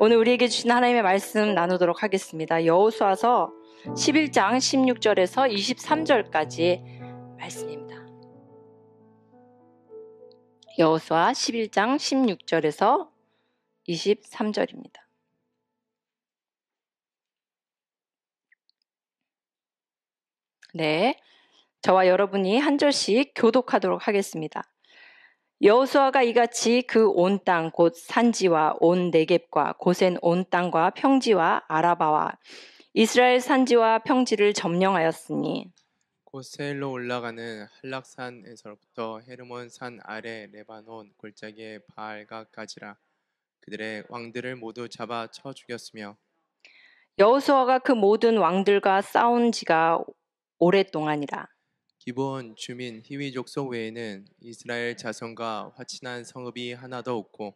오늘 우리에게 주신 하나님의 말씀 나누도록 하겠습니다. 여호수아서 11장 16절에서 23절까지 말씀입니다. 여호수아 11장 16절에서 23절입니다. 네, 저와 여러분이 한 절씩 교독하도록 하겠습니다. 여호수아가 이같이 그 온 땅 곧 산지와 온 네겝과 고센 온 땅과 평지와 아라바와 이스라엘 산지와 평지를 점령하였으니 곧 세일로 올라가는 한락산에서부터 헤르몬 산 아래 레바논 골짜기의 바알가까지라. 그들의 왕들을 모두 잡아 쳐 죽였으며 여호수아가 그 모든 왕들과 싸운 지가 오랫동안이라. 기브온 주민 히위 족속 외에는 이스라엘 자손과 화친한 성읍이 하나도 없고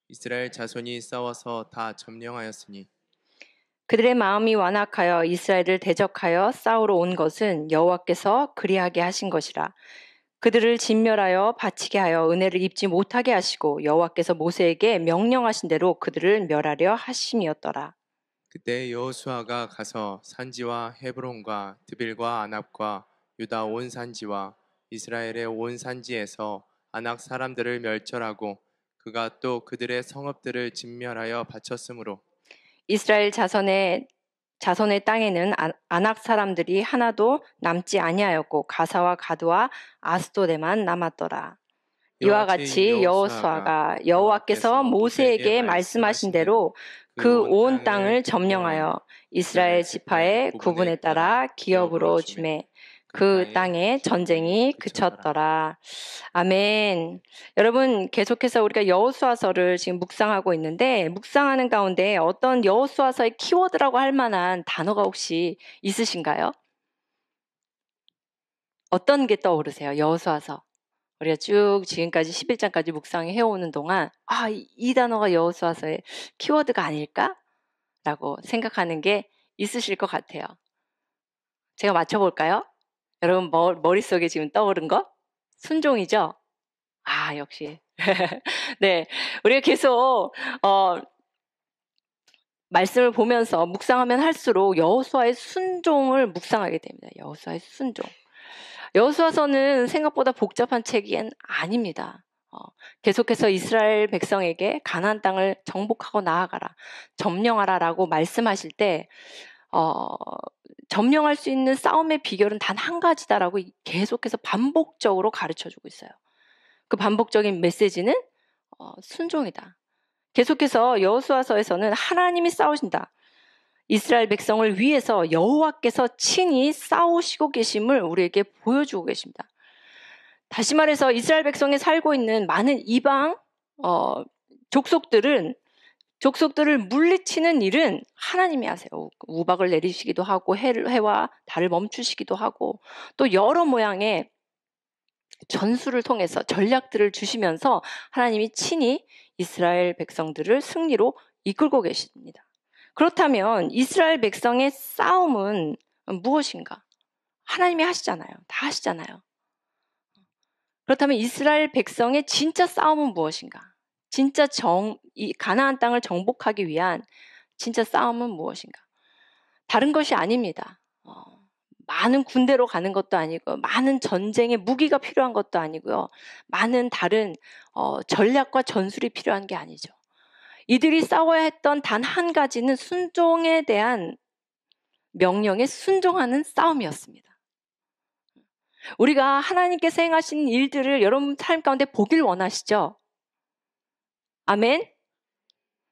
이스라엘 자손이 싸워서 다 점령하였으니 그들의 마음이 완악하여 이스라엘을 대적하여 싸우러 온 것은 여호와께서 그리하게 하신 것이라. 그들을 진멸하여 바치게 하여 은혜를 입지 못하게 하시고 여호와께서 모세에게 명령하신 대로 그들을 멸하려 하심이었더라. 그때 여호수아가 가서 산지와 헤브론과 드빌과 아납과 유다 온 산지와 이스라엘의 온 산지에서 아낙 사람들을 멸절하고 그가 또 그들의 성읍들을 진멸하여 바쳤으므로 이스라엘 자손의 땅에는 아낙 사람들이 하나도 남지 아니하였고 가사와 가드와 아스도데만 남았더라. 이와 같이 여호수아가 여호와께서 모세에게 말씀하신 대로 그 온 땅을 점령하여 이스라엘 지파의 구분에 따라 기업으로 주매 그 땅에 전쟁이 그쳤더라. 아멘. 여러분, 계속해서 우리가 여호수아서를 지금 묵상하고 있는데 묵상하는 가운데 어떤 여호수아서의 키워드라고 할 만한 단어가 혹시 있으신가요? 어떤 게 떠오르세요? 여호수아서. 우리가 쭉 지금까지 11장까지 묵상해 해오는 동안 이 단어가 여호수아서의 키워드가 아닐까라고 생각하는 게 있으실 것 같아요. 제가 맞춰볼까요? 여러분 머릿속에 지금 떠오른 거? 순종이죠? 역시. 네, 우리가 계속 말씀을 보면서 묵상하면 할수록 여호수아의 순종을 묵상하게 됩니다. 여호수아의 순종. 여호수아서는 생각보다 복잡한 책이 아닙니다. 계속해서 이스라엘 백성에게 가나안 땅을 정복하고 나아가라, 점령하라라고 말씀하실 때 점령할 수 있는 싸움의 비결은 단 한 가지다라고 계속해서 반복적으로 가르쳐주고 있어요. 그 반복적인 메시지는 순종이다. 계속해서 여호수아서에서는 하나님이 싸우신다. 이스라엘 백성을 위해서 여호와께서 친히 싸우시고 계심을 우리에게 보여주고 계십니다. 다시 말해서 이스라엘 백성에 살고 있는 많은 이방 족속들을 물리치는 일은 하나님이 하세요. 우박을 내리시기도 하고 해와 달을 멈추시기도 하고 또 여러 모양의 전술을 통해서 전략들을 주시면서 하나님이 친히 이스라엘 백성들을 승리로 이끌고 계십니다. 그렇다면 이스라엘 백성의 싸움은 무엇인가? 하나님이 하시잖아요. 다 하시잖아요. 그렇다면 이스라엘 백성의 진짜 싸움은 무엇인가? 진짜 이 가나안 땅을 정복하기 위한 진짜 싸움은 무엇인가? 다른 것이 아닙니다. 많은 군대로 가는 것도 아니고 많은 전쟁의 무기가 필요한 것도 아니고요. 많은 다른 전략과 전술이 필요한 게 아니죠. 이들이 싸워야 했던 단 한 가지는 순종에 대한 명령에 순종하는 싸움이었습니다. 우리가 하나님께서 행하신 일들을 여러분 삶 가운데 보길 원하시죠? 아멘?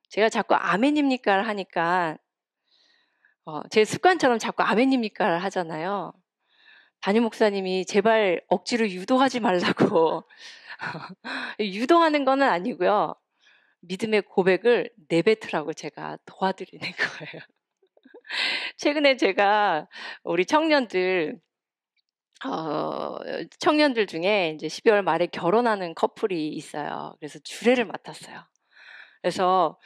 제가 자꾸 아멘입니까 하니까 제 습관처럼 자꾸 아멘입니까 하잖아요. 담임 목사님이 제발 억지로 유도하지 말라고 유도하는 건 아니고요. 믿음의 고백을 내뱉으라고 제가 도와드리는 거예요. 최근에 제가 우리 청년들 중에 이제 12월 말에 결혼하는 커플이 있어요. 그래서 주례를 맡았어요. 그래서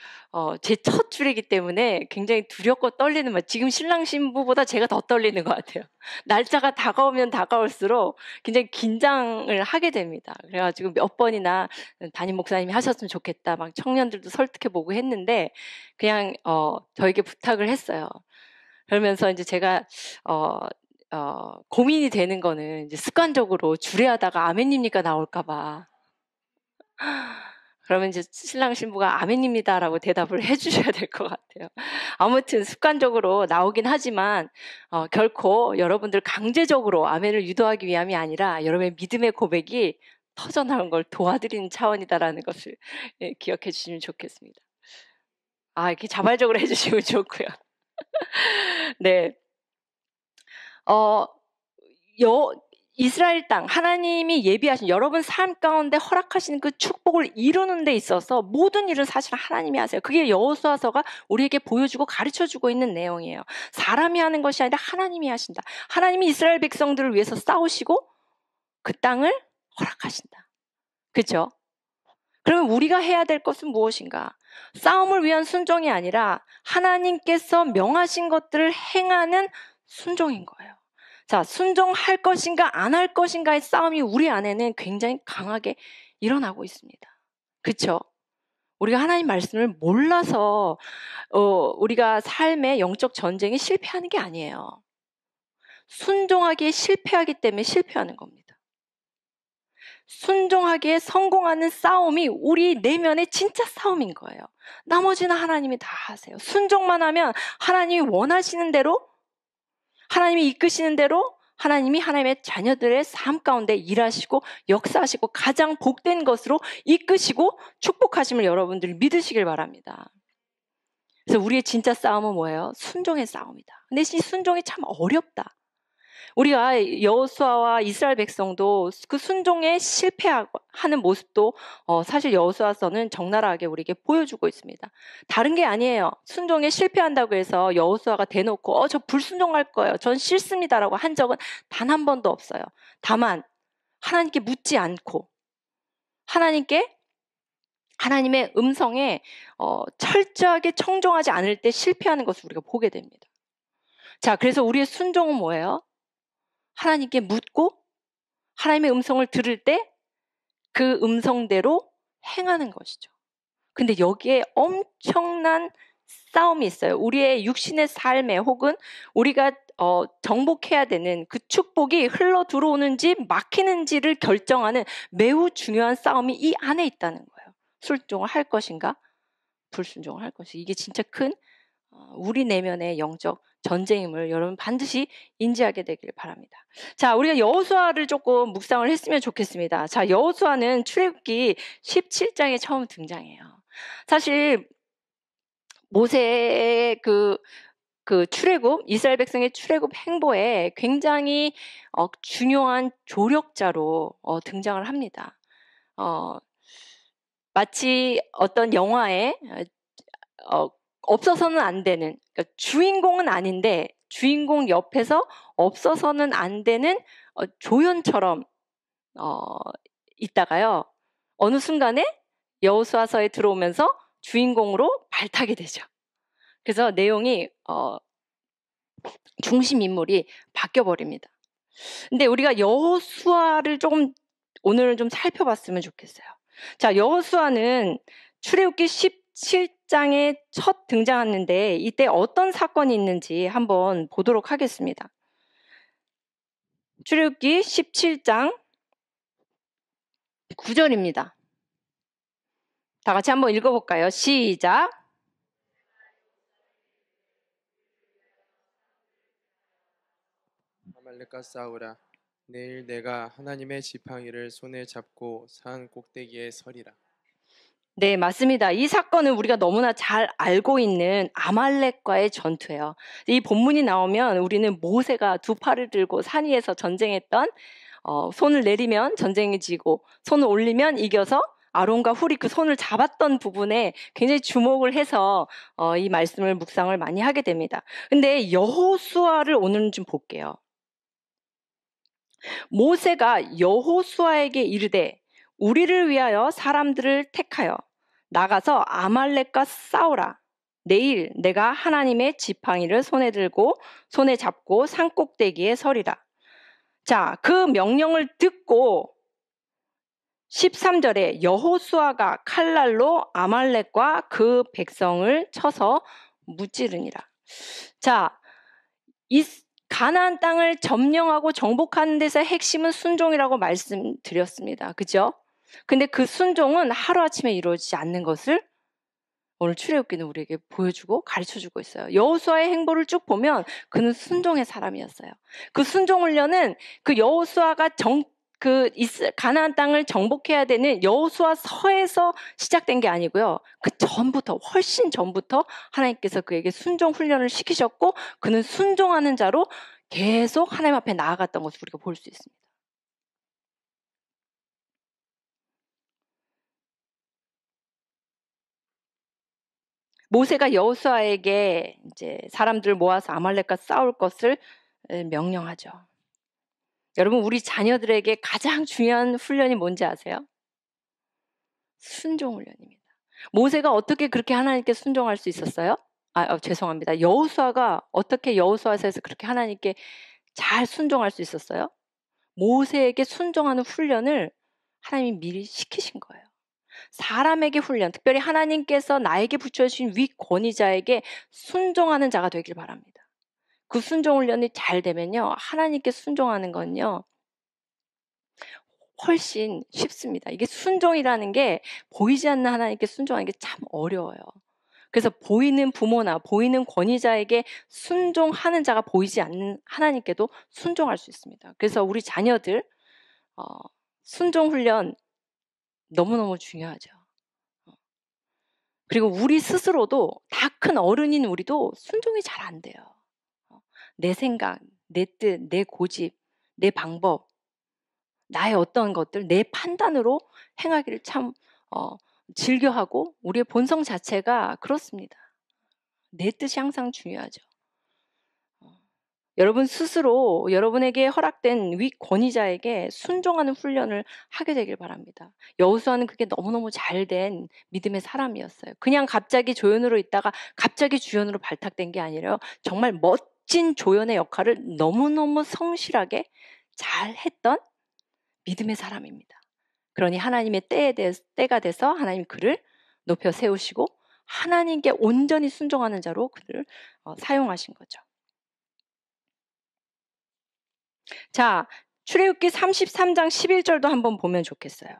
제 첫 주례이기 때문에 굉장히 두렵고 떨리는 말. 지금 신랑 신부보다 제가 더 떨리는 것 같아요. 날짜가 다가오면 다가올수록 굉장히 긴장을 하게 됩니다. 그래가지고 몇 번이나 담임 목사님이 하셨으면 좋겠다. 막 청년들도 설득해보고 했는데 그냥 저에게 부탁을 했어요. 그러면서 이제 제가 고민이 되는 거는 이제 습관적으로 주례하다가 아멘입니까 나올까봐. 그러면 이제 신랑 신부가 아멘입니다라고 대답을 해주셔야 될 것 같아요. 아무튼 습관적으로 나오긴 하지만 결코 여러분들 강제적으로 아멘을 유도하기 위함이 아니라 여러분의 믿음의 고백이 터져나온 걸 도와드리는 차원이다라는 것을 기억해 주시면 좋겠습니다. 이렇게 자발적으로 해주시면 좋고요. 네. 이스라엘 땅, 하나님이 예비하신 여러분 삶 가운데 허락하시는 그 축복을 이루는 데 있어서 모든 일은 사실 하나님이 하세요. 그게 여호수아서가 우리에게 보여주고 가르쳐주고 있는 내용이에요. 사람이 하는 것이 아니라 하나님이 하신다. 하나님이 이스라엘 백성들을 위해서 싸우시고 그 땅을 허락하신다. 그렇죠? 그러면 우리가 해야 될 것은 무엇인가? 싸움을 위한 순종이 아니라 하나님께서 명하신 것들을 행하는 순종인 거예요. 자, 순종할 것인가 안 할 것인가의 싸움이 우리 안에는 굉장히 강하게 일어나고 있습니다. 그렇죠? 우리가 하나님 말씀을 몰라서 우리가 삶의 영적 전쟁에 실패하는 게 아니에요. 순종하기에 실패하기 때문에 실패하는 겁니다. 순종하기에 성공하는 싸움이 우리 내면의 진짜 싸움인 거예요. 나머지는 하나님이 다 하세요. 순종만 하면 하나님이 원하시는 대로, 하나님이 이끄시는 대로 하나님이 하나님의 자녀들의 삶 가운데 일하시고 역사하시고 가장 복된 것으로 이끄시고 축복하심을 여러분들 믿으시길 바랍니다. 그래서 우리의 진짜 싸움은 뭐예요? 순종의 싸움이다. 근데 이 순종이 참 어렵다. 우리가 여호수아와 이스라엘 백성도 그 순종에 실패하는 모습도 사실 여호수아서는 적나라하게 우리에게 보여주고 있습니다. 다른 게 아니에요. 순종에 실패한다고 해서 여호수아가 대놓고 저 불순종할 거예요. 전 싫습니다라고 한 적은 단 한 번도 없어요. 다만 하나님께 묻지 않고 하나님의 음성에 철저하게 청종하지 않을 때 실패하는 것을 우리가 보게 됩니다. 자, 그래서 우리의 순종은 뭐예요? 하나님께 묻고 하나님의 음성을 들을 때 그 음성대로 행하는 것이죠. 근데 여기에 엄청난 싸움이 있어요. 우리의 육신의 삶에 혹은 우리가 정복해야 되는 그 축복이 흘러 들어오는지 막히는지를 결정하는 매우 중요한 싸움이 이 안에 있다는 거예요. 순종을 할 것인가 불순종을 할 것인가. 이게 진짜 큰 우리 내면의 영적 전쟁임을 여러분 반드시 인지하게 되길 바랍니다. 자, 우리가 여호수아를 조금 묵상을 했으면 좋겠습니다. 자, 여호수아는 출애굽기 17장에 처음 등장해요. 사실 모세의 그 출애굽, 이스라엘 백성의 출애굽 행보에 굉장히 중요한 조력자로 등장을 합니다. 마치 어떤 영화에 없어서는 안 되는, 그러니까 주인공은 아닌데 주인공 옆에서 없어서는 안 되는 조연처럼 있다가요. 어느 순간에 여호수아서에 들어오면서 주인공으로 발탁이 되죠. 그래서 내용이 중심 인물이 바뀌어버립니다. 근데 우리가 여호수아를 조금 오늘은 좀 살펴봤으면 좋겠어요. 자, 여호수아는 출애굽기 17장에 첫 등장하는데 이때 어떤 사건이 있는지 한번 보도록 하겠습니다. 출애굽기 17장 9절입니다. 다 같이 한번 읽어볼까요? 시작. 아말렉과 싸우라. 내일 내가 하나님의 지팡이를 손에 잡고 산 꼭대기에 서리라. 네, 맞습니다. 이 사건은 우리가 너무나 잘 알고 있는 아말렉과의 전투예요. 이 본문이 나오면 우리는 모세가 두 팔을 들고 산 위에서 전쟁했던 손을 내리면 전쟁이 지고 손을 올리면 이겨서 아론과 훌이 그 손을 잡았던 부분에 굉장히 주목을 해서 이 말씀을 묵상을 많이 하게 됩니다. 근데 여호수아를 오늘은 좀 볼게요. 모세가 여호수아에게 이르되 우리를 위하여 사람들을 택하여 나가서 아말렉과 싸우라. 내일 내가 하나님의 지팡이를 손에 잡고 산꼭대기에 서리라. 자, 그 명령을 듣고 13절에 여호수아가 칼날로 아말렉과 그 백성을 쳐서 무찌르니라. 자, 이 가나안 땅을 점령하고 정복하는 데서 핵심은 순종이라고 말씀드렸습니다. 그죠? 근데 그 순종은 하루아침에 이루어지지 않는 것을 오늘 출애굽기는 우리에게 보여주고 가르쳐주고 있어요. 여호수아의 행보를 쭉 보면 그는 순종의 사람이었어요. 그 순종 훈련은 그 여호수아가 가나안 땅을 정복해야 되는 여호수아서에서 시작된 게 아니고요. 그 전부터, 훨씬 전부터 하나님께서 그에게 순종 훈련을 시키셨고 그는 순종하는 자로 계속 하나님 앞에 나아갔던 것을 우리가 볼 수 있습니다. 모세가 여호수아에게 이제 사람들 모아서 아말렉과 싸울 것을 명령하죠. 여러분, 우리 자녀들에게 가장 중요한 훈련이 뭔지 아세요? 순종 훈련입니다. 모세가 어떻게 그렇게 하나님께 순종할 수 있었어요? 죄송합니다. 여호수아가 어떻게 여호수아서에서 그렇게 하나님께 잘 순종할 수 있었어요? 모세에게 순종하는 훈련을 하나님이 미리 시키신 거예요. 사람에게 훈련, 특별히 하나님께서 나에게 붙여주신 위 권위자에게 순종하는 자가 되길 바랍니다. 그 순종 훈련이 잘 되면요, 하나님께 순종하는 건요, 훨씬 쉽습니다. 이게 순종이라는 게 보이지 않는 하나님께 순종하는 게 참 어려워요. 그래서 보이는 부모나 보이는 권위자에게 순종하는 자가 보이지 않는 하나님께도 순종할 수 있습니다. 그래서 우리 자녀들 순종 훈련 너무너무 중요하죠. 그리고 우리 스스로도 다 큰 어른인 우리도 순종이 잘 안 돼요. 내 생각, 내 뜻, 내 고집, 내 방법, 나의 어떤 것들, 내 판단으로 행하기를 참 즐겨하고 우리의 본성 자체가 그렇습니다. 내 뜻이 항상 중요하죠. 여러분 스스로 여러분에게 허락된 위 권위자에게 순종하는 훈련을 하게 되길 바랍니다. 여호수아는 그게 너무너무 잘된 믿음의 사람이었어요. 그냥 갑자기 조연으로 있다가 갑자기 주연으로 발탁된 게 아니라 정말 멋진 조연의 역할을 너무너무 성실하게 잘 했던 믿음의 사람입니다. 그러니 하나님의 때가 돼서 하나님 그를 높여 세우시고 하나님께 온전히 순종하는 자로 그를 사용하신 거죠. 자, 출애굽기 33장 11절도 한번 보면 좋겠어요.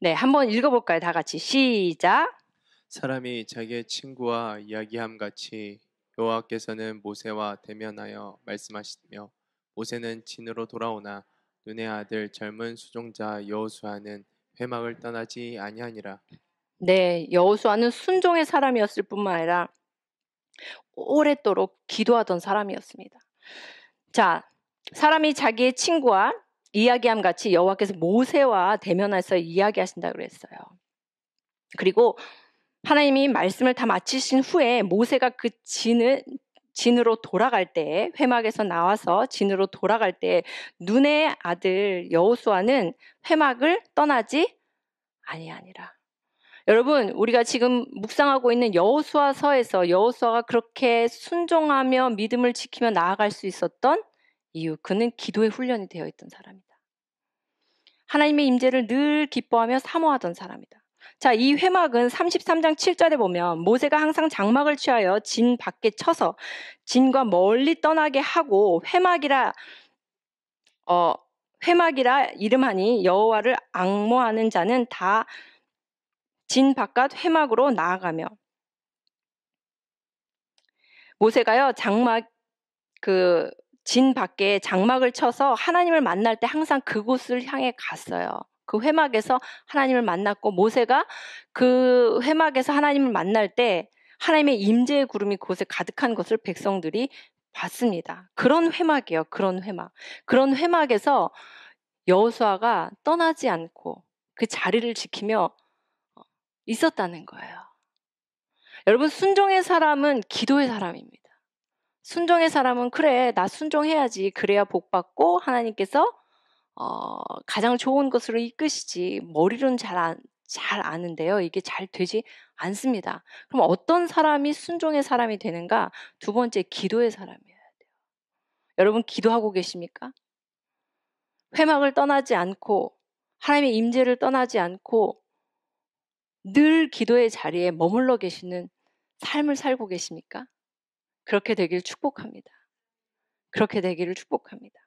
네, 한번 읽어볼까요? 다 같이 시작. 사람이 자기의 친구와 이야기함 같이 여호와께서는 모세와 대면하여 말씀하시며 모세는 진으로 돌아오나 눈의 아들 젊은 수종자 여호수아는 회막을 떠나지 아니하니라. 네, 여호수아는 순종의 사람이었을 뿐만 아니라 오랫도록 기도하던 사람이었습니다. 자, 사람이 자기의 친구와 이야기함 같이 여호와께서 모세와 대면해서 이야기하신다고 그랬어요. 그리고 하나님이 말씀을 다 마치신 후에 모세가 그 진으로 돌아갈 때, 회막에서 나와서 진으로 돌아갈 때 눈의 아들 여호수아는 회막을 떠나지 아니하니라. 여러분, 우리가 지금 묵상하고 있는 여호수아서에서 여호수아가 그렇게 순종하며 믿음을 지키며 나아갈 수 있었던 이유, 그는 기도의 훈련이 되어 있던 사람이다. 하나님의 임재를 늘 기뻐하며 사모하던 사람이다. 자, 이 회막은 33장 7절에 보면 모세가 항상 장막을 취하여 진 밖에 쳐서 진과 멀리 떠나게 하고 회막이라 이름하니 여호와를 앙모하는 자는 다 진 바깥 회막으로 나아가며. 모세가요, 진 밖에 장막을 쳐서 하나님을 만날 때 항상 그곳을 향해 갔어요. 그 회막에서 하나님을 만났고 모세가 그 회막에서 하나님을 만날 때 하나님의 임재의 구름이 그곳에 가득한 것을 백성들이 봤습니다. 그런 회막이에요. 그런 회막. 그런 회막에서 여호수아가 떠나지 않고 그 자리를 지키며 있었다는 거예요. 여러분, 순종의 사람은 기도의 사람입니다. 순종의 사람은 그래, 나 순종해야지. 그래야 복 받고 하나님께서 가장 좋은 것으로 이끄시지 머리로는 잘 아는데요. 이게 잘 되지 않습니다. 그럼 어떤 사람이 순종의 사람이 되는가? 두 번째, 기도의 사람이어야 돼요. 여러분 기도하고 계십니까? 회막을 떠나지 않고 하나님의 임재를 떠나지 않고 늘 기도의 자리에 머물러 계시는 삶을 살고 계십니까? 그렇게 되기를 축복합니다. 그렇게 되기를 축복합니다.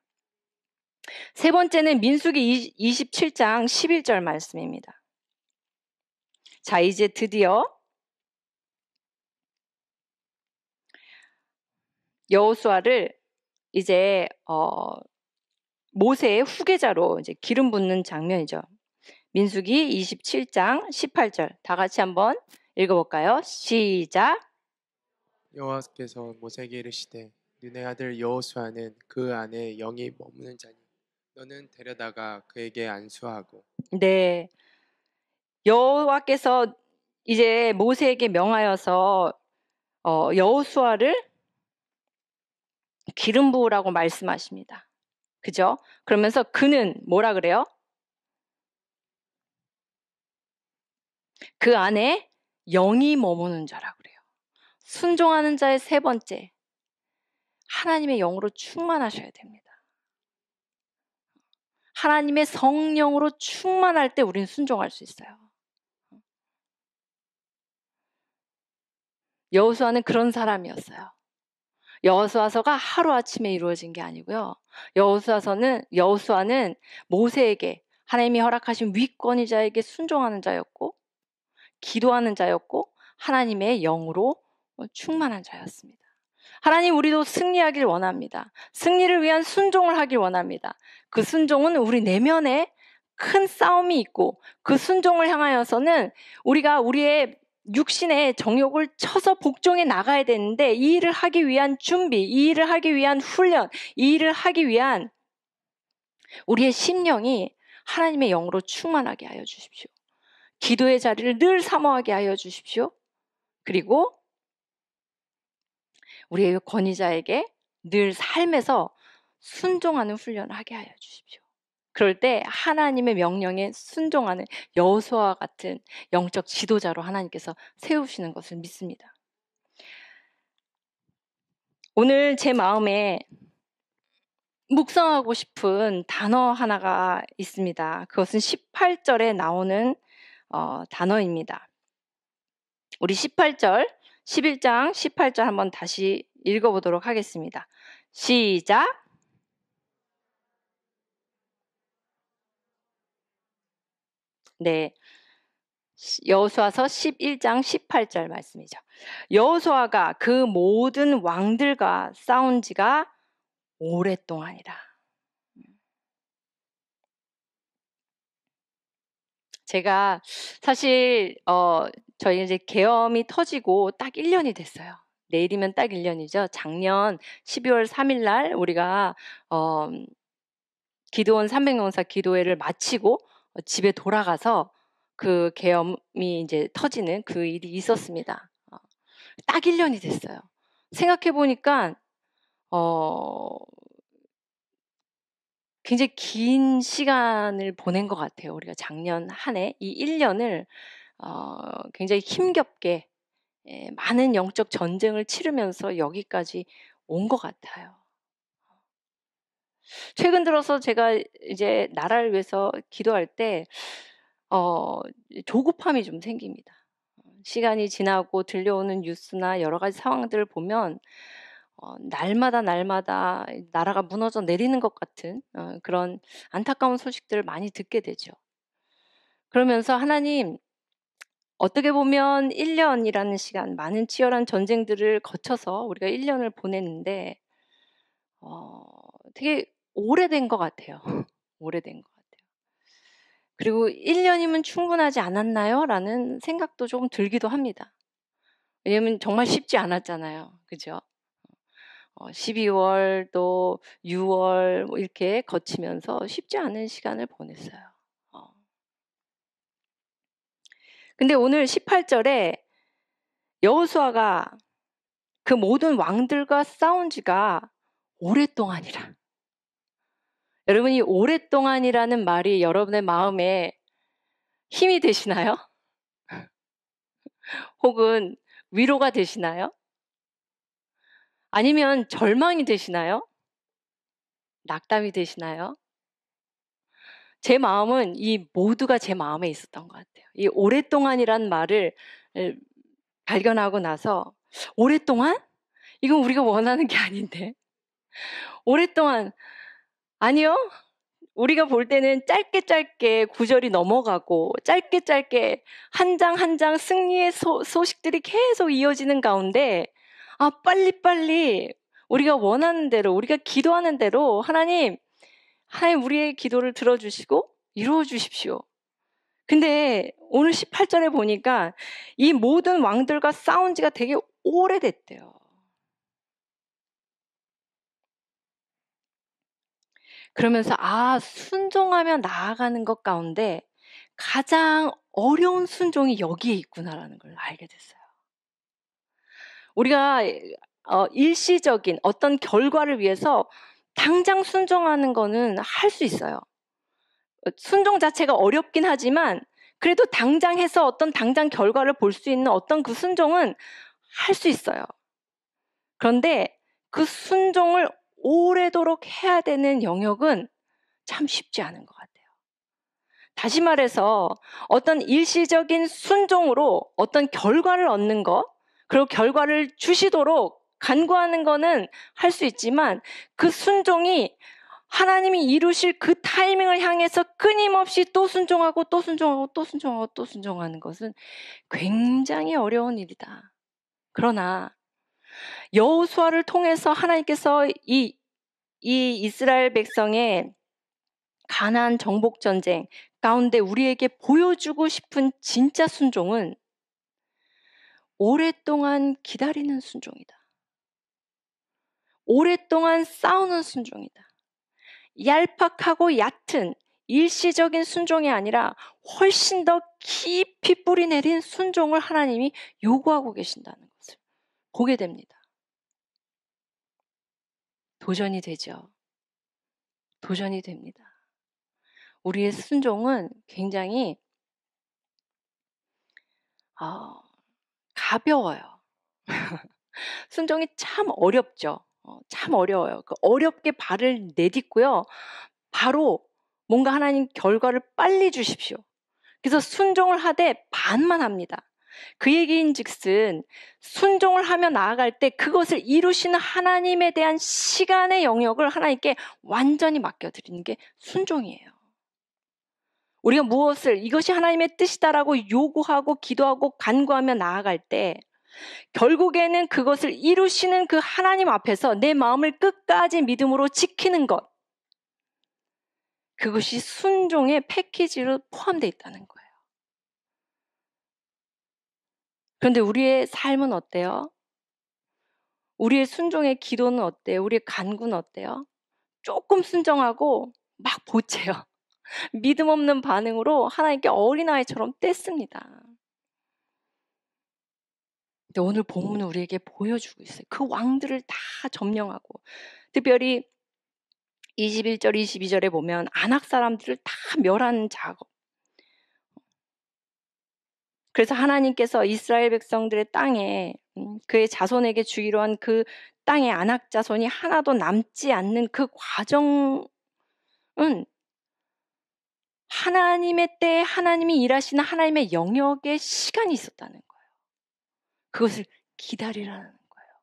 세 번째는 민수기 27장 11절 말씀입니다. 자, 이제 드디어 여호수아를 이제 모세의 후계자로 이제 기름 붓는 장면이죠. 민수기 27장 18절 다 같이 한번 읽어볼까요? 시작. 여호와께서 모세에게 이르시되 너네 아들 여호수아는 그 안에 영이 머무는 자니 너는 데려다가 그에게 안수하고. 네, 여호와께서 이제 모세에게 명하여서 여호수아를 기름 부으라고 말씀하십니다. 그죠? 그러면서 그는 뭐라 그래요? 그 안에 영이 머무는 자라 그래요. 순종하는 자의 세 번째, 하나님의 영으로 충만하셔야 됩니다. 하나님의 성령으로 충만할 때 우리는 순종할 수 있어요. 여호수아는 그런 사람이었어요. 여호수아서가 하루아침에 이루어진 게 아니고요. 여호수아는 모세에게 하나님이 허락하신 위권위자에게 순종하는 자였고 기도하는 자였고 하나님의 영으로 충만한 자였습니다. 하나님, 우리도 승리하길 원합니다. 승리를 위한 순종을 하길 원합니다. 그 순종은 우리 내면에 큰 싸움이 있고 그 순종을 향하여서는 우리가 우리의 육신의 정욕을 쳐서 복종해 나가야 되는데 이 일을 하기 위한 준비, 이 일을 하기 위한 훈련, 이 일을 하기 위한 우리의 심령이 하나님의 영으로 충만하게 하여 주십시오. 기도의 자리를 늘 사모하게 하여 주십시오. 그리고 우리의 권위자에게 늘 삶에서 순종하는 훈련을 하게 하여 주십시오. 그럴 때 하나님의 명령에 순종하는 여호수아와 같은 영적 지도자로 하나님께서 세우시는 것을 믿습니다. 오늘 제 마음에 묵상하고 싶은 단어 하나가 있습니다. 그것은 18절에 나오는 단어입니다. 우리 18절, 11장 18절 한번 다시 읽어보도록 하겠습니다. 시작. 네, 여호수아서 11장 18절 말씀이죠. 여호수아가 그 모든 왕들과 싸운 지가 오랫동안이라. 제가 사실 저희 이제 계엄이 터지고 딱 1년이 됐어요. 내일이면 딱 1년이죠. 작년 12월 3일 날 우리가 기도원 300명사 기도회를 마치고 집에 돌아가서 그 계엄이 이제 터지는 그 일이 있었습니다. 딱 1년이 됐어요. 생각해 보니까 굉장히 긴 시간을 보낸 것 같아요. 우리가 작년 한 해 이 1년을 굉장히 힘겹게 많은 영적 전쟁을 치르면서 여기까지 온 것 같아요. 최근 들어서 제가 이제 나라를 위해서 기도할 때 조급함이 좀 생깁니다. 시간이 지나고 들려오는 뉴스나 여러 가지 상황들을 보면 날마다 나라가 무너져 내리는 것 같은 그런 안타까운 소식들을 많이 듣게 되죠. 그러면서 하나님, 어떻게 보면 1년이라는 시간, 많은 치열한 전쟁들을 거쳐서 우리가 1년을 보냈는데 되게 오래된 것 같아요. 오래된 것 같아요. 그리고 1년이면 충분하지 않았나요? 라는 생각도 조금 들기도 합니다. 왜냐면 정말 쉽지 않았잖아요. 그죠? 12월 또 6월 뭐 이렇게 거치면서 쉽지 않은 시간을 보냈어요. 근데 오늘 18절에 여호수아가 그 모든 왕들과 싸운 지가 오랫동안이라. 여러분이 오랫동안이라는 말이 여러분의 마음에 힘이 되시나요? 혹은 위로가 되시나요? 아니면 절망이 되시나요? 낙담이 되시나요? 제 마음은 이 모두가 제 마음에 있었던 것 같아요. 이 오랫동안이란 말을 발견하고 나서 오랫동안? 이건 우리가 원하는 게 아닌데. 오랫동안 아니요. 우리가 볼 때는 짧게 구절이 넘어가고 짧게 한 장 한 장 승리의 소식들이 계속 이어지는 가운데 빨리 우리가 원하는 대로 우리가 기도하는 대로 하나님 우리의 기도를 들어주시고 이루어 주십시오. 근데 오늘 18절에 보니까 이 모든 왕들과 싸운 지가 되게 오래됐대요. 그러면서 순종하며 나아가는 것 가운데 가장 어려운 순종이 여기에 있구나라는 걸 알게 됐어요. 우리가 일시적인 어떤 결과를 위해서 당장 순종하는 거는 할 수 있어요. 순종 자체가 어렵긴 하지만 그래도 당장 해서 어떤 당장 결과를 볼 수 있는 어떤 그 순종은 할 수 있어요. 그런데 그 순종을 오래도록 해야 되는 영역은 참 쉽지 않은 것 같아요. 다시 말해서 어떤 일시적인 순종으로 어떤 결과를 얻는 것, 그리고 결과를 주시도록 간구하는 거는 할 수 있지만 그 순종이 하나님이 이루실 그 타이밍을 향해서 끊임없이 또 순종하고 또 순종하고 또 순종하고 또 순종하는 것은 굉장히 어려운 일이다. 그러나 여호수아를 통해서 하나님께서 이 이스라엘 백성의 가나안 정복 전쟁 가운데 우리에게 보여주고 싶은 진짜 순종은 오랫동안 기다리는 순종이다. 오랫동안 싸우는 순종이다. 얄팍하고 얕은 일시적인 순종이 아니라 훨씬 더 깊이 뿌리 내린 순종을 하나님이 요구하고 계신다는 것을 보게 됩니다. 도전이 되죠. 도전이 됩니다. 우리의 순종은 굉장히 가벼워요. 순종이 참 어렵죠. 참 어려워요. 그 어렵게 발을 내딛고요. 바로 뭔가 하나님 결과를 빨리 주십시오. 그래서 순종을 하되 반만 합니다. 그 얘기인즉슨 순종을 하며 나아갈 때 그것을 이루시는 하나님에 대한 시간의 영역을 하나님께 완전히 맡겨드리는 게 순종이에요. 우리가 무엇을 이것이 하나님의 뜻이다라고 요구하고 기도하고 간구하며 나아갈 때 결국에는 그것을 이루시는 그 하나님 앞에서 내 마음을 끝까지 믿음으로 지키는 것, 그것이 순종의 패키지로 포함되어 있다는 거예요. 그런데 우리의 삶은 어때요? 우리의 순종의 기도는 어때요? 우리의 간구는 어때요? 조금 순종하고 막 보채요. 믿음 없는 반응으로 하나님께 어린아이처럼 떼씁니다. 근데 오늘 본문은 우리에게 보여주고 있어요. 그 왕들을 다 점령하고, 특별히 21절, 22절에 보면 아낙 사람들을 다 멸하는 작업. 그래서 하나님께서 이스라엘 백성들의 땅에 그의 자손에게 주기로 한 그 땅의 아낙 자손이 하나도 남지 않는 그 과정은 하나님의 때에 하나님이 일하시는 하나님의 영역의 시간이 있었다는 거예요. 그것을 기다리라는 거예요.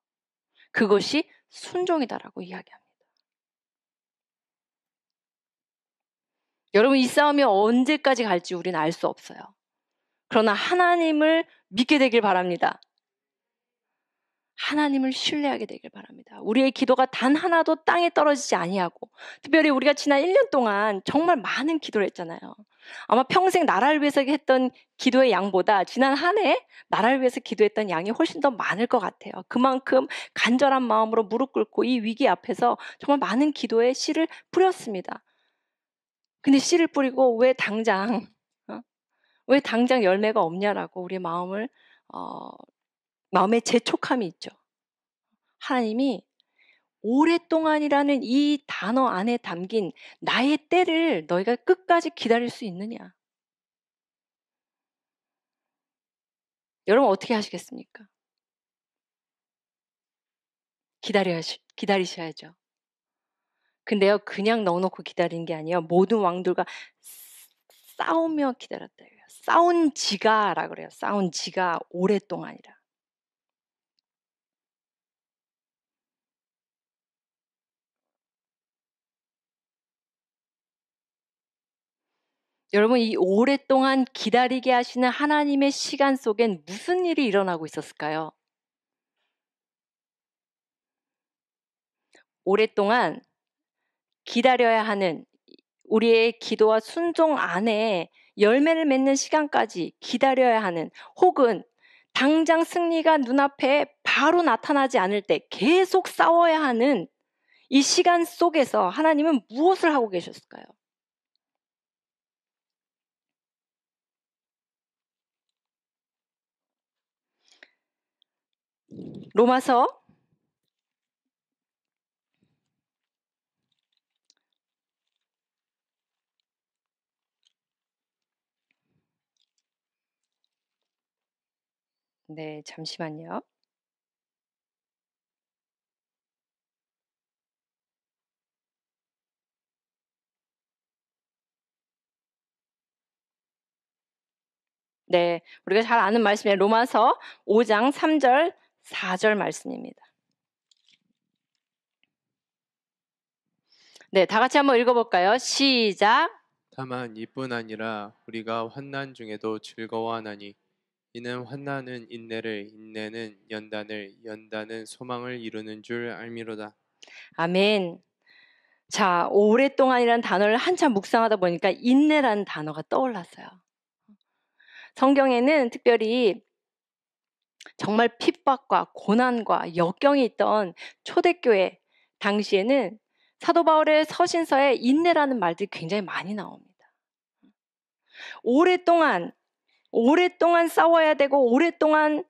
그것이 순종이다라고 이야기합니다. 여러분, 이 싸움이 언제까지 갈지 우리는 알 수 없어요. 그러나 하나님을 믿게 되길 바랍니다. 하나님을 신뢰하게 되길 바랍니다. 우리의 기도가 단 하나도 땅에 떨어지지 아니하고, 특별히 우리가 지난 1년 동안 정말 많은 기도를 했잖아요. 아마 평생 나라를 위해서 했던 기도의 양보다 지난 한 해 나라를 위해서 기도했던 양이 훨씬 더 많을 것 같아요. 그만큼 간절한 마음으로 무릎 꿇고 이 위기 앞에서 정말 많은 기도의 씨를 뿌렸습니다. 근데 씨를 뿌리고 왜 당장 열매가 없냐라고 우리 마음에 재촉함이 있죠. 하나님이 오랫동안이라는 이 단어 안에 담긴 나의 때를 너희가 끝까지 기다릴 수 있느냐? 여러분 어떻게 하시겠습니까? 기다리셔야죠. 근데요, 그냥 넉놓고 기다리는 게 아니에요. 모든 왕들과 싸우며 기다렸다. 싸운 지가라 그래요. 싸운 지가 오랫동안이라. 여러분, 이 오랫동안 기다리게 하시는 하나님의 시간 속엔 무슨 일이 일어나고 있었을까요? 오랫동안 기다려야 하는 우리의 기도와 순종 안에 열매를 맺는 시간까지 기다려야 하는, 혹은 당장 승리가 눈앞에 바로 나타나지 않을 때 계속 싸워야 하는 이 시간 속에서 하나님은 무엇을 하고 계셨을까요? 로마서 잠시만요. 우리가 잘 아는 말씀이에요. 로마서 5장 3절, 4절 말씀입니다. 다 같이 한번 읽어볼까요? 시작. 다만 이뿐 아니라 우리가 환난 중에도 즐거워하나니 이는 환난은 인내를, 인내는 연단을, 연단은 소망을 이루는 줄 알미로다. 아멘. 자, 오랫동안이라는 단어를 한참 묵상하다 보니까 인내라는 단어가 떠올랐어요. 성경에는 특별히 정말 핍박과 고난과 역경이 있던 초대교회 당시에는 사도 바울의 서신서에 인내라는 말들이 굉장히 많이 나옵니다. 오랫동안 싸워야 되고, 오랫동안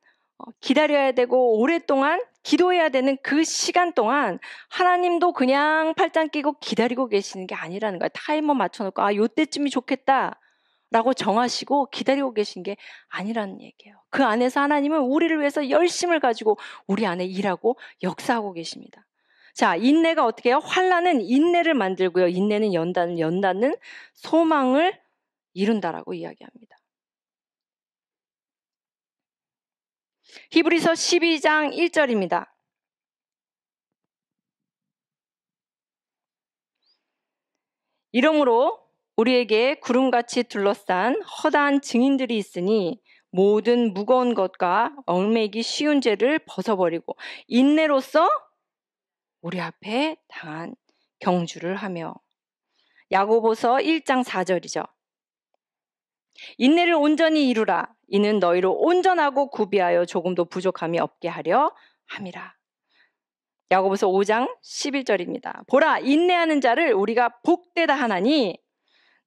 기다려야 되고, 오랫동안 기도해야 되는 그 시간 동안 하나님도 그냥 팔짱 끼고 기다리고 계시는 게 아니라는 거예요. 타이머 맞춰놓고 요때쯤이 좋겠다 라고 정하시고 기다리고 계신 게 아니라는 얘기예요. 그 안에서 하나님은 우리를 위해서 열심을 가지고 우리 안에 일하고 역사하고 계십니다. 자, 인내가 어떻게 해요? 환난은 인내를 만들고요. 인내는 연단은 소망을 이룬다라고 이야기합니다. 히브리서 12장 1절입니다. 이러므로 우리에게 구름같이 둘러싼 허다한 증인들이 있으니 모든 무거운 것과 얽매이기 쉬운 죄를 벗어버리고 인내로써 우리 앞에 당한 경주를 하며. 야고보서 1장 4절이죠. 인내를 온전히 이루라. 이는 너희를 온전하고 구비하여 조금도 부족함이 없게 하려 함이라. 야고보서 5장 11절입니다. 보라, 인내하는 자를 우리가 복되다 하나니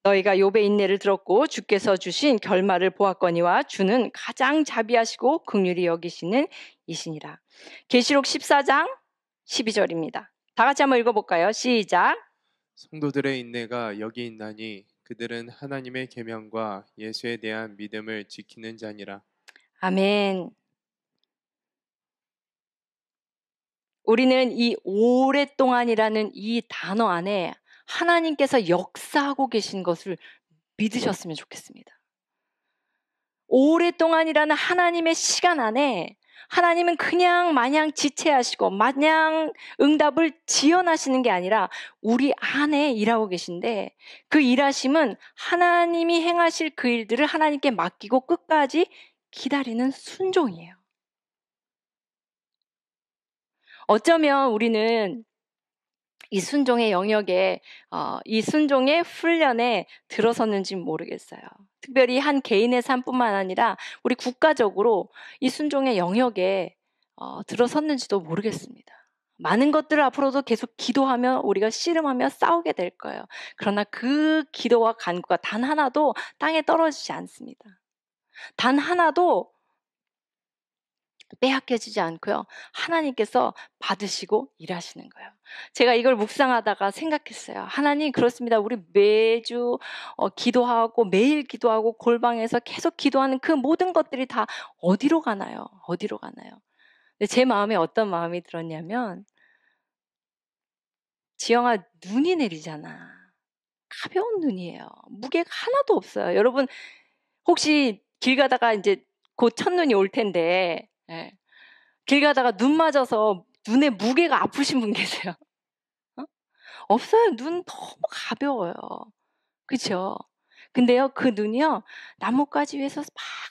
너희가 욥의 인내를 들었고 주께서 주신 결말을 보았거니와 주는 가장 자비하시고 긍휼히 여기시는 이시니라. 계시록 14장 12절입니다. 다 같이 한번 읽어볼까요? 시작. 성도들의 인내가 여기 있나니 그들은 하나님의 계명과 예수에 대한 믿음을 지키는 자니라. 아멘. 우리는 이 오랫동안이라는 이 단어 안에 하나님께서 역사하고 계신 것을 믿으셨으면 좋겠습니다. 오랫동안이라는 하나님의 시간 안에 하나님은 그냥 마냥 지체하시고 마냥 응답을 지연하시는 게 아니라 우리 안에 일하고 계신데, 그 일하심은 하나님이 행하실 그 일들을 하나님께 맡기고 끝까지 기다리는 순종이에요. 어쩌면 우리는 이 순종의 영역에, 이 순종의 훈련에 들어섰는지 모르겠어요. 특별히 한 개인의 삶뿐만 아니라 우리 국가적으로 이 순종의 영역에 들어섰는지도 모르겠습니다. 많은 것들을 앞으로도 계속 기도하며 우리가 씨름하며 싸우게 될 거예요. 그러나 그 기도와 간구가 단 하나도 땅에 떨어지지 않습니다. 단 하나도 빼앗겨지지 않고요. 하나님께서 받으시고 일하시는 거예요. 제가 이걸 묵상하다가 생각했어요. 하나님 그렇습니다. 우리 매주 기도하고 매일 기도하고 골방에서 계속 기도하는 그 모든 것들이 다 어디로 가나요? 어디로 가나요? 근데 제 마음에 어떤 마음이 들었냐면 지영아 눈이 내리잖아. 가벼운 눈이에요. 무게가 하나도 없어요. 여러분 혹시 길 가다가 이제 곧 첫눈이 올 텐데 예. 길 가다가 눈 맞아서 눈에 무게가 아프신 분 계세요? 어? 없어요. 눈 너무 가벼워요. 그쵸? 근데요, 그 눈이요, 나뭇가지 위에서 막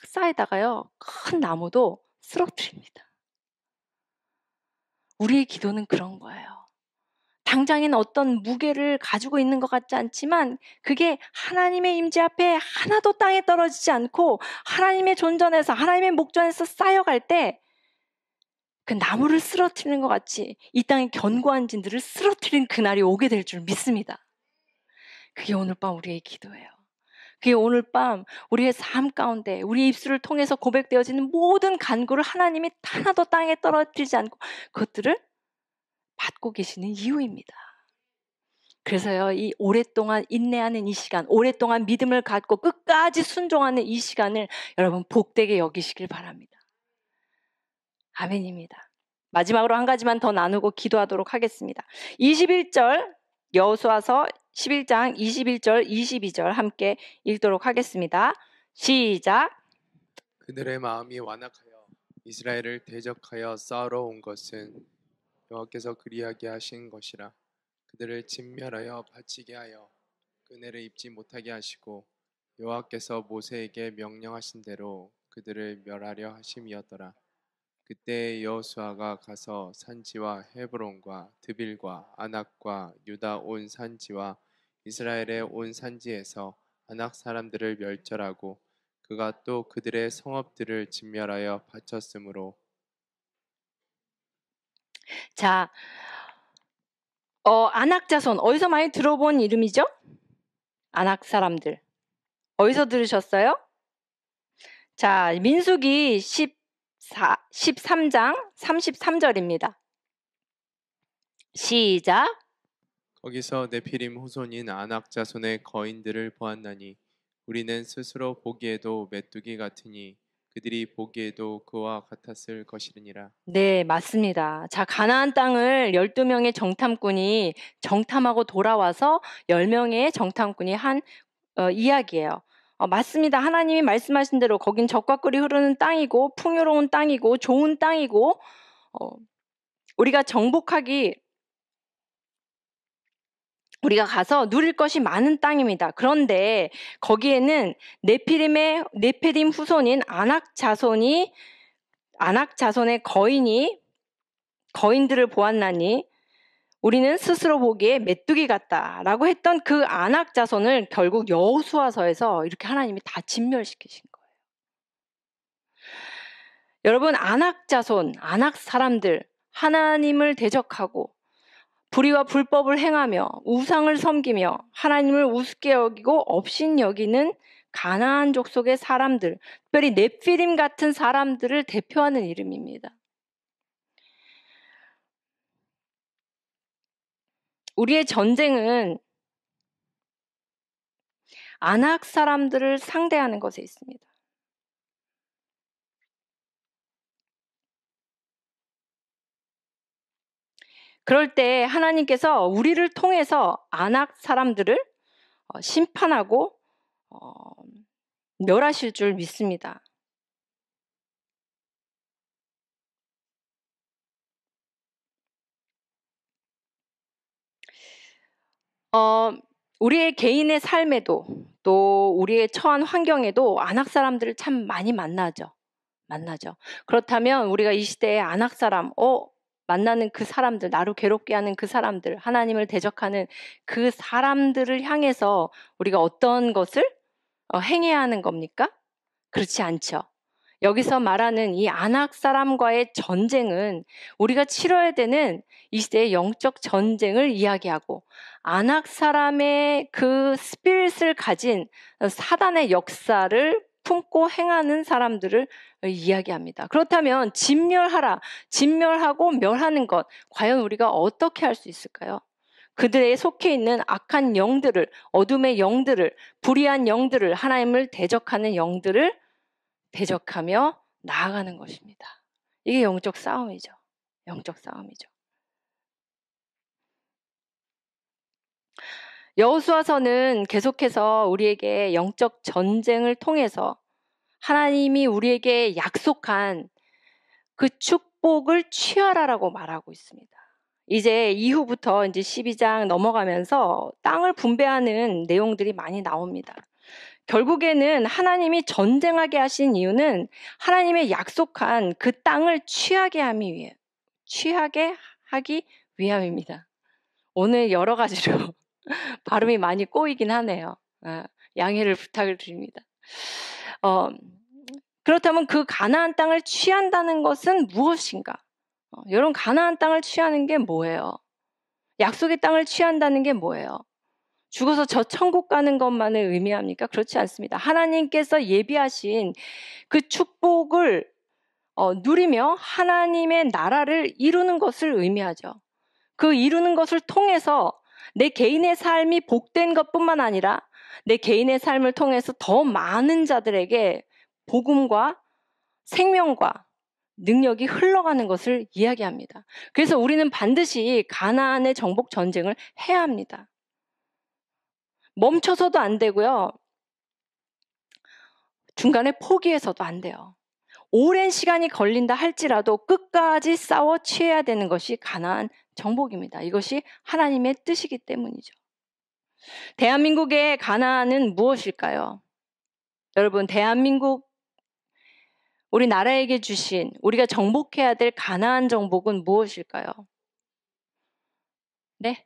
쌓이다가요, 큰 나무도 쓰러뜨립니다. 우리의 기도는 그런 거예요. 당장에는 어떤 무게를 가지고 있는 것 같지 않지만 그게 하나님의 임재 앞에 하나도 땅에 떨어지지 않고 하나님의 존전에서 하나님의 목전에서 쌓여갈 때 그 나무를 쓰러뜨리는 것 같이 이 땅의 견고한 진들을 쓰러뜨린 그날이 오게 될 줄 믿습니다. 그게 오늘 밤 우리의 기도예요. 그게 오늘 밤 우리의 삶 가운데 우리의 입술을 통해서 고백되어지는 모든 간구를 하나님이 하나도 땅에 떨어뜨리지 않고 그것들을 받고 계시는 이유입니다. 그래서요, 이 오랫동안 인내하는 이 시간, 오랫동안 믿음을 갖고 끝까지 순종하는 이 시간을 여러분 복되게 여기시길 바랍니다. 아멘입니다. 마지막으로 한 가지만 더 나누고 기도하도록 하겠습니다. 21절 여호수아서 11장 21절 22절 함께 읽도록 하겠습니다. 시작. 그들의 마음이 완악하여 이스라엘을 대적하여 싸우러 온 것은 여호와께서 그리하게 하신 것이라. 그들을 진멸하여 바치게 하여 은혜를 입지 못하게 하시고 여호와께서 모세에게 명령하신 대로 그들을 멸하려 하심이었더라. 그때 여호수아가 가서 산지와 헤브론과 드빌과 아낙과 유다 온 산지와 이스라엘의 온 산지에서 아낙 사람들을 멸절하고 그가 또 그들의 성읍들을 진멸하여 바쳤으므로. 자, 아낙 자손 어디서 많이 들어본 이름이죠? 아낙 사람들 어디서 들으셨어요? 자, 민수기 13장 33절입니다. 시작. 거기서 네피림 후손인 아낙 자손의 거인들을 보았나니 우리는 스스로 보기에도 메뚜기 같으니 그들이 보기에도 그와 같았을 것이니라. 네, 맞습니다. 자, 가나안 땅을 12명의 정탐꾼이 정탐하고 돌아와서 10명의 정탐꾼이 한 이야기예요. 맞습니다. 하나님이 말씀하신 대로 거긴 적과 꿀이 흐르는 땅이고 풍요로운 땅이고 좋은 땅이고 우리가 우리가 가서 누릴 것이 많은 땅입니다. 그런데 거기에는 네피림 후손인 아낙 자손의 거인들을 보았나니 우리는 스스로 보기에 메뚜기 같다라고 했던 그 아낙 자손을 결국 여호수아서에서 이렇게 하나님이 다 진멸시키신 거예요. 여러분, 아낙 자손, 아낙 사람들, 하나님을 대적하고 불의와 불법을 행하며 우상을 섬기며 하나님을 우습게 여기고 업신여기는 가나안 족속의 사람들, 특별히 네피림 같은 사람들을 대표하는 이름입니다. 우리의 전쟁은 아낙 사람들을 상대하는 것에 있습니다. 그럴 때 하나님께서 우리를 통해서 아낙 사람들을 심판하고 멸하실 줄 믿습니다. 우리의 개인의 삶에도 또 우리의 처한 환경에도 아낙 사람들을 참 많이 만나죠. 그렇다면 우리가 이 시대에 아낙 사람, 만나는 그 사람들, 나를 괴롭게 하는 그 사람들, 하나님을 대적하는 그 사람들을 향해서 우리가 어떤 것을 행해야 하는 겁니까? 그렇지 않죠. 여기서 말하는 이 아낙 사람과의 전쟁은 우리가 치러야 되는 이 시대의 영적 전쟁을 이야기하고 아낙 사람의 그 스피릿을 가진 사단의 역사를 품고 행하는 사람들을 이야기합니다. 그렇다면 진멸하라, 진멸하고 멸하는 것, 과연 우리가 어떻게 할 수 있을까요? 그들에 속해 있는 악한 영들을, 어둠의 영들을, 불의한 영들을, 하나님을 대적하는 영들을 대적하며 나아가는 것입니다. 이게 영적 싸움이죠. 영적 싸움이죠. 여호수아서는 계속해서 우리에게 영적 전쟁을 통해서 하나님이 우리에게 약속한 그 축복을 취하라라고 말하고 있습니다. 이제 이후부터 이제 12장 넘어가면서 땅을 분배하는 내용들이 많이 나옵니다. 결국에는 하나님이 전쟁하게 하신 이유는 하나님의 약속한 그 땅을 취하게 하기 위함입니다. 오늘 여러 가지로 발음이 많이 꼬이긴 하네요. 양해를 부탁을 드립니다. 그렇다면 그 가나안 땅을 취한다는 것은 무엇인가? 여러분, 가나안 땅을 취하는 게 뭐예요? 약속의 땅을 취한다는 게 뭐예요? 죽어서 저 천국 가는 것만을 의미합니까? 그렇지 않습니다. 하나님께서 예비하신 그 축복을 누리며 하나님의 나라를 이루는 것을 의미하죠. 그 이루는 것을 통해서 내 개인의 삶이 복된 것뿐만 아니라 내 개인의 삶을 통해서 더 많은 자들에게 복음과 생명과 능력이 흘러가는 것을 이야기합니다. 그래서 우리는 반드시 가나안의 정복 전쟁을 해야 합니다. 멈춰서도 안 되고요. 중간에 포기해서도 안 돼요. 오랜 시간이 걸린다 할지라도 끝까지 싸워 취해야 되는 것이 가나안 정복입니다. 이것이 하나님의 뜻이기 때문이죠. 대한민국의 가나안은 무엇일까요? 여러분, 대한민국 우리나라에게 주신 우리가 정복해야 될 가나안 정복은 무엇일까요? 네?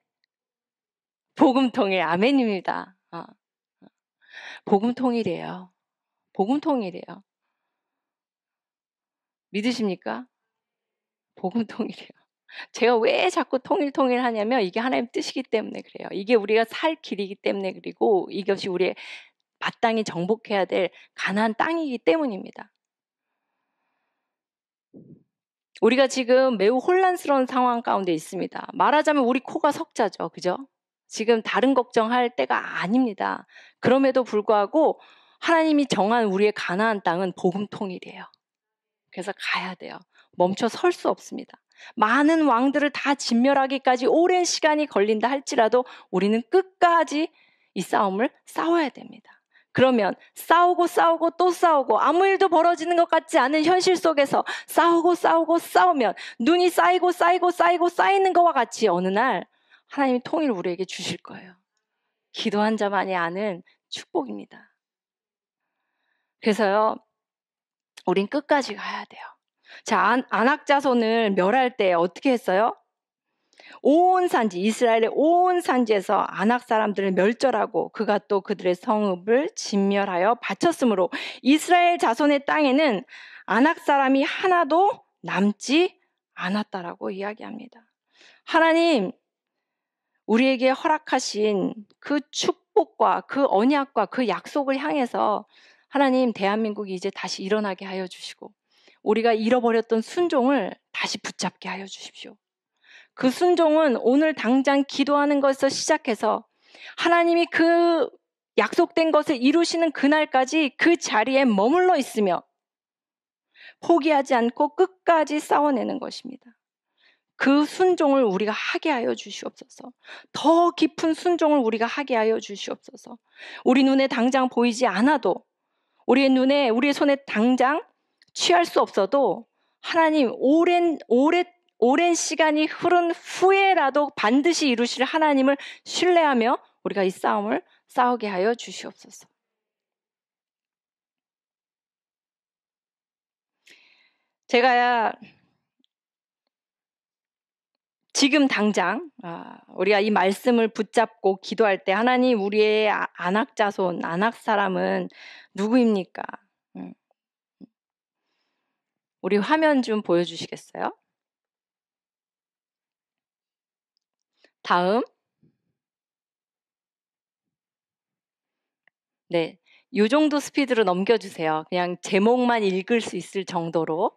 복음통일. 아멘입니다. 복음통일이에요. 복음통일이에요. 믿으십니까? 복음통일이에요. 제가 왜 자꾸 통일 하냐면 이게 하나님 뜻이기 때문에 그래요. 이게 우리가 살 길이기 때문에, 그리고 이것이 우리의 마땅히 정복해야 될 가나안 땅이기 때문입니다. 우리가 지금 매우 혼란스러운 상황 가운데 있습니다. 말하자면 우리 코가 석자죠. 그죠? 지금 다른 걱정할 때가 아닙니다. 그럼에도 불구하고 하나님이 정한 우리의 가나안 땅은 복음 통일이에요. 그래서 가야 돼요. 멈춰 설 수 없습니다. 많은 왕들을 다 진멸하기까지 오랜 시간이 걸린다 할지라도 우리는 끝까지 이 싸움을 싸워야 됩니다. 그러면 싸우고 또 싸우고 아무 일도 벌어지는 것 같지 않은 현실 속에서 싸우면 눈이 쌓이는 것과 같이 어느 날 하나님이 통일을 우리에게 주실 거예요. 기도한 자만이 아는 축복입니다. 그래서요, 우린 끝까지 가야 돼요. 자, 아낙 자손을 멸할 때 어떻게 했어요? 온 산지, 이스라엘의 온 산지에서 아낙 사람들을 멸절하고 그가 또 그들의 성읍을 진멸하여 바쳤으므로 이스라엘 자손의 땅에는 아낙 사람이 하나도 남지 않았다라고 이야기합니다. 하나님, 우리에게 허락하신 그 축복과 그 언약과 그 약속을 향해서 하나님, 대한민국이 이제 다시 일어나게 하여 주시고 우리가 잃어버렸던 순종을 다시 붙잡게 하여 주십시오. 그 순종은 오늘 당장 기도하는 것에서 시작해서 하나님이 그 약속된 것을 이루시는 그날까지 그 자리에 머물러 있으며 포기하지 않고 끝까지 싸워내는 것입니다. 그 순종을 우리가 하게 하여 주시옵소서. 더 깊은 순종을 우리가 하게 하여 주시옵소서. 우리 눈에 당장 보이지 않아도 우리의 손에 당장 취할 수 없어도 하나님 오랜 시간이 흐른 후에라도 반드시 이루실 하나님을 신뢰하며 우리가 이 싸움을 싸우게 하여 주시옵소서. 제가 지금 당장 우리가 이 말씀을 붙잡고 기도할 때 하나님, 우리의 아낙 자손, 아낙 사람은 누구입니까? 우리 화면 좀 보여주시겠어요? 다음. 네, 요 정도 스피드로 넘겨주세요. 그냥 제목만 읽을 수 있을 정도로.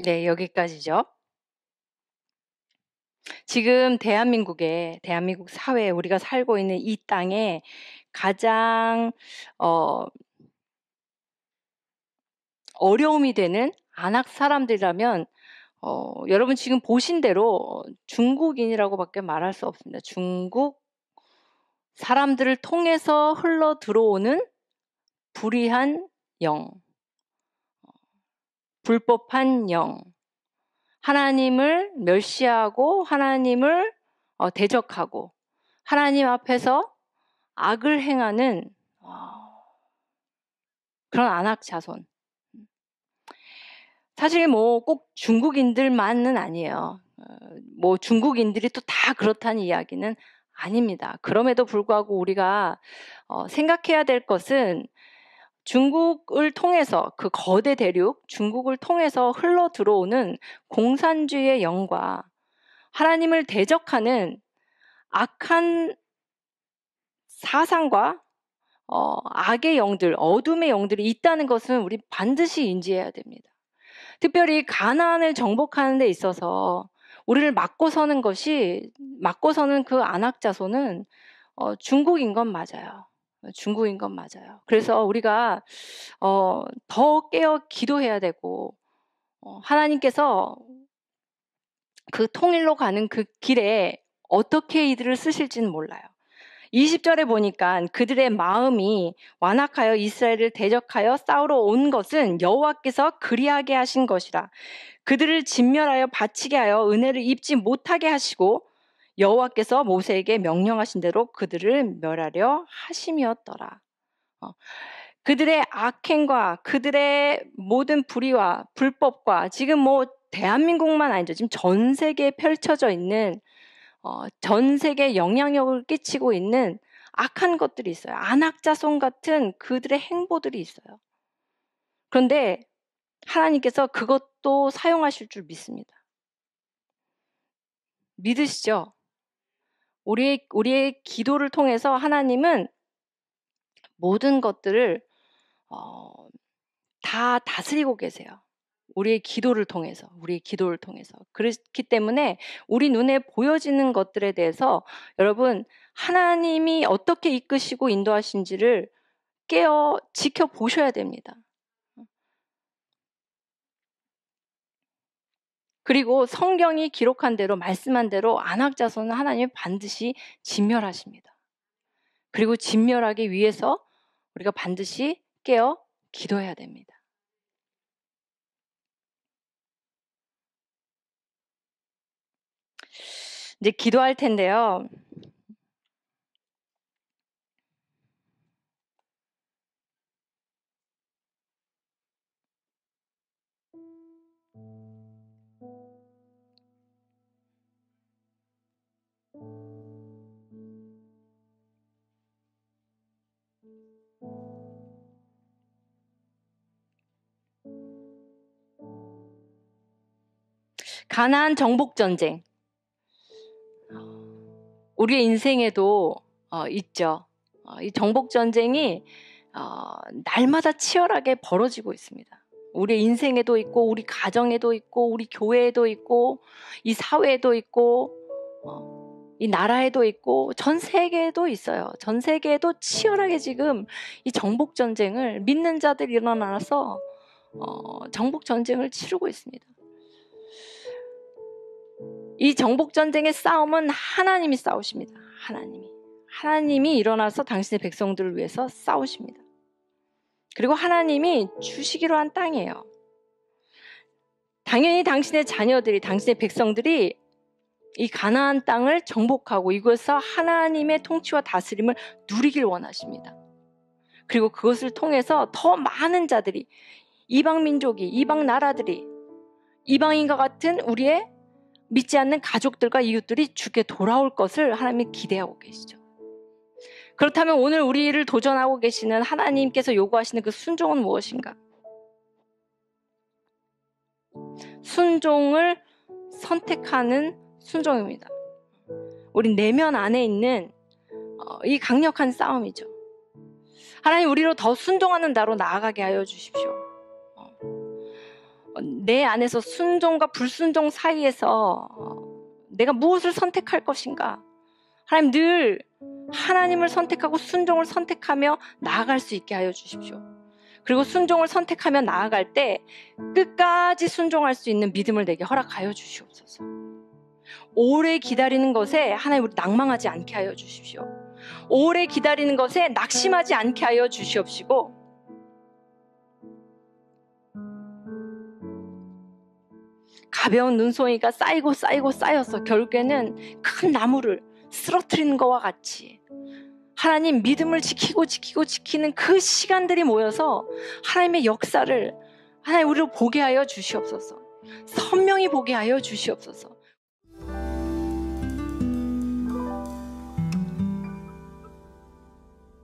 네, 여기까지죠. 지금 대한민국 사회에 우리가 살고 있는 이 땅에 가장 어려움이 되는 안악 사람들이라면 여러분 지금 보신 대로 중국인이라고밖에 말할 수 없습니다. 중국 사람들을 통해서 흘러 들어오는 불의한 영, 불법한 영, 하나님을 멸시하고 하나님을 대적하고 하나님 앞에서 악을 행하는 그런 안악 자손. 사실 뭐 꼭 중국인들만은 아니에요. 뭐 중국인들이 또 다 그렇다는 이야기는 아닙니다. 그럼에도 불구하고 우리가 생각해야 될 것은 중국을 통해서 그 거대 대륙 중국을 통해서 흘러 들어오는 공산주의의 영과 하나님을 대적하는 악한 사상과 악의 영들, 어둠의 영들이 있다는 것은 우리 반드시 인지해야 됩니다. 특별히 가나안을 정복하는 데 있어서 우리를 막고 서는 그 안악 자손은 중국인 건 맞아요. 중국인 건 맞아요. 그래서 우리가 더 깨어 기도해야 되고 하나님께서 그 통일로 가는 그 길에 어떻게 이들을 쓰실지는 몰라요. 20절에 보니까 그들의 마음이 완악하여 이스라엘을 대적하여 싸우러 온 것은 여호와께서 그리하게 하신 것이라. 그들을 진멸하여 바치게 하여 은혜를 입지 못하게 하시고 여호와께서 모세에게 명령하신 대로 그들을 멸하려 하심이었더라. 그들의 악행과 그들의 모든 불의와 불법과 지금 뭐 대한민국만 아니죠. 지금 전 세계에 펼쳐져 있는 전 세계에 영향력을 끼치고 있는 악한 것들이 있어요. 안악자손 같은 그들의 행보들이 있어요. 그런데 하나님께서 그것도 사용하실 줄 믿습니다. 믿으시죠? 우리의 기도를 통해서 하나님은 모든 것들을 다 다스리고 계세요. 우리의 기도를 통해서. 그렇기 때문에 우리 눈에 보여지는 것들에 대해서 여러분 하나님이 어떻게 이끄시고 인도하신지를 깨어 지켜보셔야 됩니다. 그리고 성경이 기록한 대로 말씀한 대로 안악자손은 하나님이 반드시 진멸하십니다. 그리고 진멸하기 위해서 우리가 반드시 깨어 기도해야 됩니다. 이제 기도할 텐데요. 가나안 정복 전쟁. 우리의 인생에도 있죠. 이 정복 전쟁이 날마다 치열하게 벌어지고 있습니다. 우리 인생에도 있고 우리 가정에도 있고 우리 교회에도 있고 이 사회에도 있고 이 나라에도 있고 전 세계에도 있어요. 전 세계에도 치열하게 지금 이 정복 전쟁을 믿는 자들이 일어나서 정복 전쟁을 치르고 있습니다. 이 정복전쟁의 싸움은 하나님이 싸우십니다. 하나님이 일어나서 당신의 백성들을 위해서 싸우십니다. 그리고 하나님이 주시기로 한 땅이에요. 당연히 당신의 자녀들이, 당신의 백성들이 이 가나안 땅을 정복하고 이곳에서 하나님의 통치와 다스림을 누리길 원하십니다. 그리고 그것을 통해서 더 많은 자들이, 이방 민족이, 이방 나라들이, 이방인과 같은 우리의 믿지 않는 가족들과 이웃들이 주께 돌아올 것을 하나님이 기대하고 계시죠. 그렇다면 오늘 우리를 도전하고 계시는 하나님께서 요구하시는 그 순종은 무엇인가? 순종을 선택하는 순종입니다. 우리 내면 안에 있는 이 강력한 싸움이죠. 하나님, 우리로 더 순종하는 나로 나아가게 하여 주십시오. 내 안에서 순종과 불순종 사이에서 내가 무엇을 선택할 것인가? 하나님, 늘 하나님을 선택하고 순종을 선택하며 나아갈 수 있게 하여 주십시오. 그리고 순종을 선택하며 나아갈 때 끝까지 순종할 수 있는 믿음을 내게 허락하여 주시옵소서. 오래 기다리는 것에 하나님, 우리 낭망하지 않게 하여 주십시오. 오래 기다리는 것에 낙심하지 않게 하여 주시옵시고, 가벼운 눈송이가 쌓여서 결국에는 큰 나무를 쓰러뜨리는 것과 같이 하나님, 믿음을 지키는 그 시간들이 모여서 하나님의 역사를 하나님 우리로 보게 하여 주시옵소서. 선명히 보게 하여 주시옵소서.